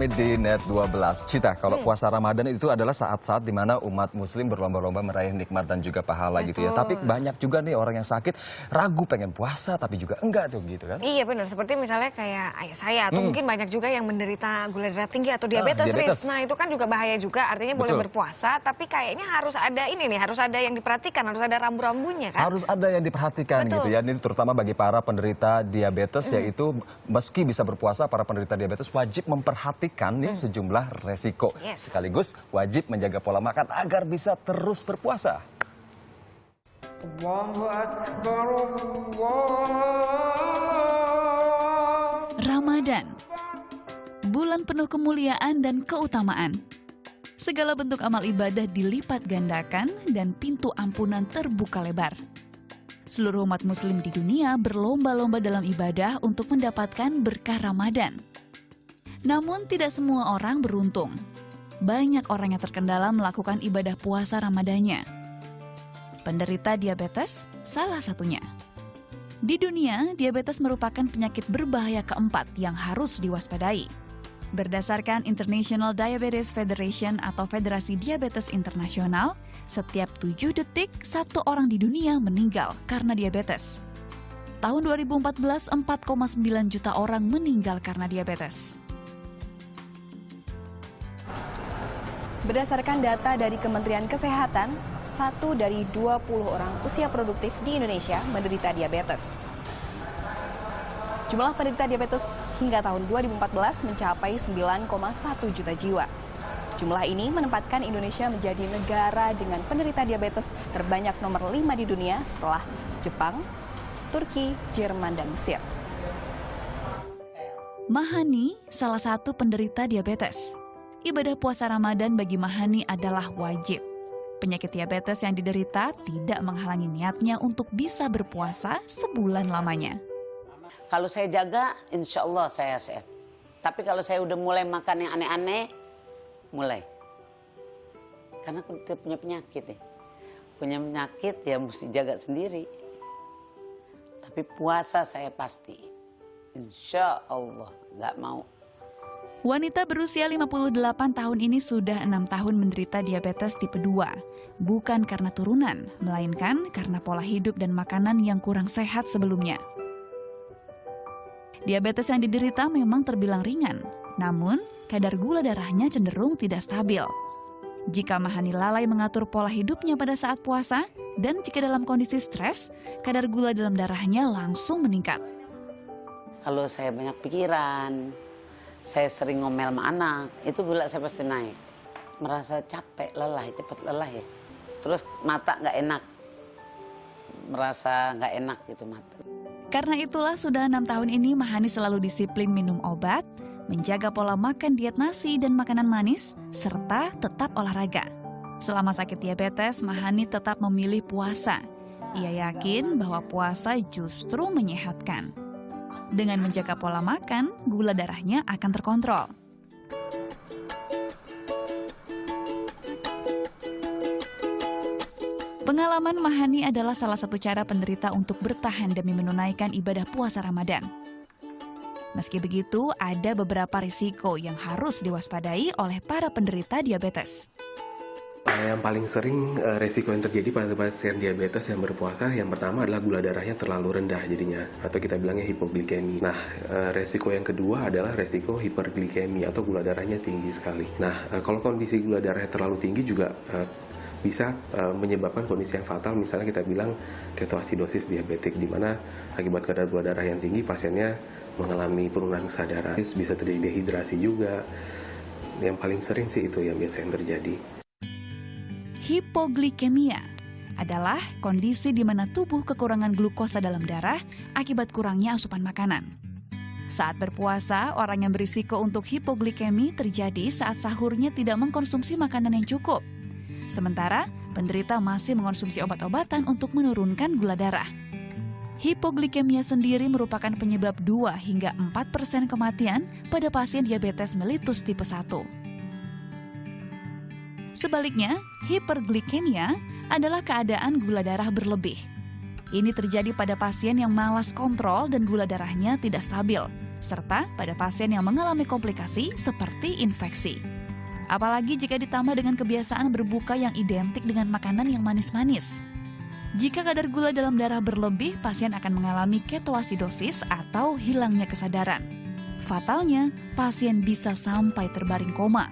kami di Net 12. Cita, kalau puasa Ramadan itu adalah saat-saat di mana umat muslim berlomba-lomba meraih nikmat dan juga pahala gitu ya. Tapi banyak juga nih orang yang sakit, ragu pengen puasa tapi juga enggak tuh gitu kan. Iya benar, seperti misalnya kayak ayah saya atau mungkin banyak juga yang menderita gula darah tinggi atau diabetes, Riz. Nah itu kan juga bahaya juga, artinya boleh berpuasa tapi kayaknya harus ada ini nih, harus ada yang diperhatikan, harus ada rambu-rambunya kan. Harus ada yang diperhatikan gitu ya, ini terutama bagi para penderita diabetes yaitu meski bisa berpuasa, para penderita diabetes wajib memperhatikan nih sejumlah resiko. Sekaligus wajib menjaga pola makan agar bisa terus berpuasa. Allahu Akbar, Ramadan, bulan penuh kemuliaan dan keutamaan. Segala bentuk amal ibadah dilipat gandakan dan pintu ampunan terbuka lebar. Seluruh umat muslim di dunia berlomba-lomba dalam ibadah untuk mendapatkan berkah Ramadan. Namun tidak semua orang beruntung. Banyak orang yang terkendala melakukan ibadah puasa Ramadannya. Penderita diabetes salah satunya. Di dunia, diabetes merupakan penyakit berbahaya keempat yang harus diwaspadai. Berdasarkan International Diabetes Federation atau Federasi Diabetes Internasional, setiap 7 detik satu orang di dunia meninggal karena diabetes. Tahun 2014, 4,9 juta orang meninggal karena diabetes. Berdasarkan data dari Kementerian Kesehatan, 1 dari 20 orang usia produktif di Indonesia menderita diabetes. Jumlah penderita diabetes hingga tahun 2014 mencapai 9,1 juta jiwa. Jumlah ini menempatkan Indonesia menjadi negara dengan penderita diabetes terbanyak nomor 5 di dunia setelah Jepang, Turki, Jerman, dan Mesir. Mahani salah satu penderita diabetes. Ibadah puasa Ramadan bagi Mahani adalah wajib. Penyakit diabetes yang diderita tidak menghalangi niatnya untuk bisa berpuasa sebulan lamanya. Kalau saya jaga, insya Allah saya sehat. Tapi kalau saya udah mulai makan yang aneh-aneh, mulai. Karena kita punya penyakit ya. Punya penyakit ya mesti jaga sendiri. Tapi puasa saya pasti. Insya Allah nggak mau. Wanita berusia 58 tahun ini sudah 6 tahun menderita diabetes tipe 2. Bukan karena turunan, melainkan karena pola hidup dan makanan yang kurang sehat sebelumnya. Diabetes yang diderita memang terbilang ringan, namun kadar gula darahnya cenderung tidak stabil. Jika Mahani lalai mengatur pola hidupnya pada saat puasa, dan jika dalam kondisi stres, kadar gula dalam darahnya langsung meningkat. Kalau saya banyak pikiran, saya sering ngomel sama anak, itu gula saya pasti naik. Merasa capek, lelah, cepat lelah ya. Terus mata nggak enak, merasa nggak enak gitu mata. Karena itulah sudah 6 tahun ini Mahani selalu disiplin minum obat, menjaga pola makan diet nasi dan makanan manis, serta tetap olahraga. Selama sakit diabetes, Mahani tetap memilih puasa. Ia yakin bahwa puasa justru menyehatkan. Dengan menjaga pola makan, gula darahnya akan terkontrol. Pengalaman Mahani adalah salah satu cara penderita untuk bertahan demi menunaikan ibadah puasa Ramadan. Meski begitu, ada beberapa risiko yang harus diwaspadai oleh para penderita diabetes. Yang paling sering resiko yang terjadi pada pasien diabetes yang berpuasa, yang pertama adalah gula darahnya terlalu rendah jadinya, atau kita bilangnya hipoglikemi. Nah, resiko yang kedua adalah resiko hiperglikemi atau gula darahnya tinggi sekali. Nah, kalau kondisi gula darahnya terlalu tinggi juga bisa menyebabkan kondisi yang fatal, misalnya kita bilang ketoasidosis diabetik, di mana akibat kadar gula darah yang tinggi pasiennya mengalami penurunan kesadaran, bisa terjadi dehidrasi juga. Yang paling sering sih itu yang biasa yang terjadi. Hipoglikemia adalah kondisi di mana tubuh kekurangan glukosa dalam darah akibat kurangnya asupan makanan. Saat berpuasa, orang yang berisiko untuk hipoglikemi terjadi saat sahurnya tidak mengkonsumsi makanan yang cukup. Sementara, penderita masih mengkonsumsi obat-obatan untuk menurunkan gula darah. Hipoglikemia sendiri merupakan penyebab 2 hingga 4% kematian pada pasien diabetes mellitus tipe 1. Sebaliknya, hiperglikemia adalah keadaan gula darah berlebih. Ini terjadi pada pasien yang malas kontrol dan gula darahnya tidak stabil, serta pada pasien yang mengalami komplikasi seperti infeksi. Apalagi jika ditambah dengan kebiasaan berbuka yang identik dengan makanan yang manis-manis. Jika kadar gula dalam darah berlebih, pasien akan mengalami ketoasidosis atau hilangnya kesadaran. Fatalnya, pasien bisa sampai terbaring koma.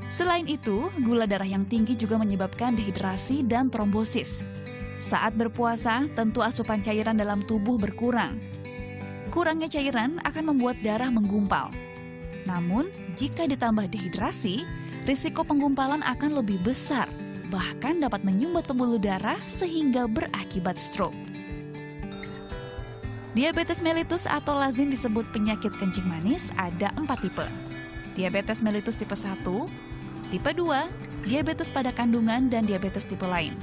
Selain itu, gula darah yang tinggi juga menyebabkan dehidrasi dan trombosis. Saat berpuasa, tentu asupan cairan dalam tubuh berkurang. Kurangnya cairan akan membuat darah menggumpal. Namun, jika ditambah dehidrasi, risiko penggumpalan akan lebih besar, bahkan dapat menyumbat pembuluh darah sehingga berakibat stroke. Diabetes mellitus atau lazim disebut penyakit kencing manis ada 4 tipe. Diabetes mellitus tipe 1, tipe 2, diabetes pada kandungan, dan diabetes tipe lain.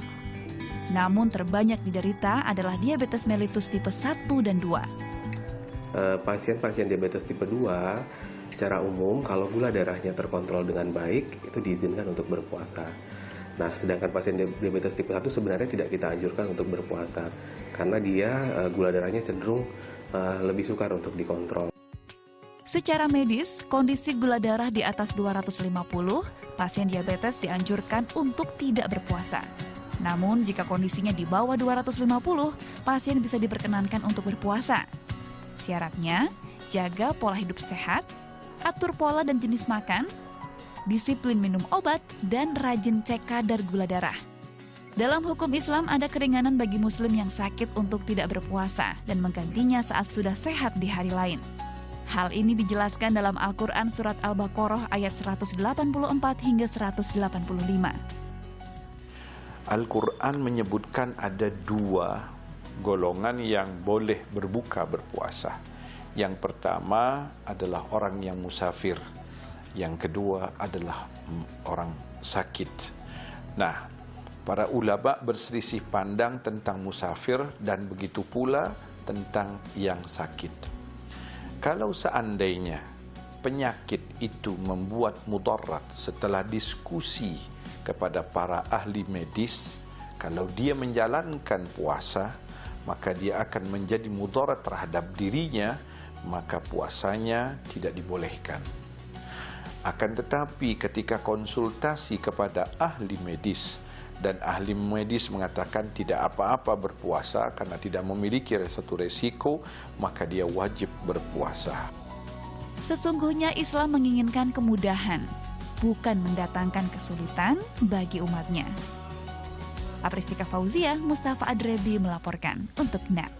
Namun terbanyak diderita adalah diabetes mellitus tipe 1 dan 2. Pasien-pasien diabetes tipe 2 secara umum kalau gula darahnya terkontrol dengan baik itu diizinkan untuk berpuasa. Nah, sedangkan pasien diabetes tipe 1 sebenarnya tidak kita anjurkan untuk berpuasa karena dia gula darahnya cenderung lebih sukar untuk dikontrol. Secara medis, kondisi gula darah di atas 250, pasien diabetes dianjurkan untuk tidak berpuasa. Namun, jika kondisinya di bawah 250, pasien bisa diperkenankan untuk berpuasa. Syaratnya, jaga pola hidup sehat, atur pola dan jenis makan, disiplin minum obat, dan rajin cek kadar gula darah. Dalam hukum Islam ada keringanan bagi muslim yang sakit untuk tidak berpuasa dan menggantinya saat sudah sehat di hari lain. Hal ini dijelaskan dalam Al-Quran Surat Al-Baqarah ayat 184 hingga 185. Al-Quran menyebutkan ada 2 golongan yang boleh berpuasa. Yang pertama adalah orang yang musafir. Yang kedua adalah orang sakit. Nah, para ulama berselisih pandang tentang musafir dan begitu pula tentang yang sakit. Kalau seandainya penyakit itu membuat mudarat setelah diskusi kepada para ahli medis, kalau dia menjalankan puasa, maka dia akan menjadi mudarat terhadap dirinya, maka puasanya tidak dibolehkan. Akan tetapi ketika konsultasi kepada ahli medis dan ahli medis mengatakan tidak apa-apa berpuasa karena tidak memiliki satu resiko, maka dia wajib berpuasa. Sesungguhnya Islam menginginkan kemudahan, bukan mendatangkan kesulitan bagi umatnya. Apristika Fauzia, Mustafa Adrebi melaporkan untuk NET.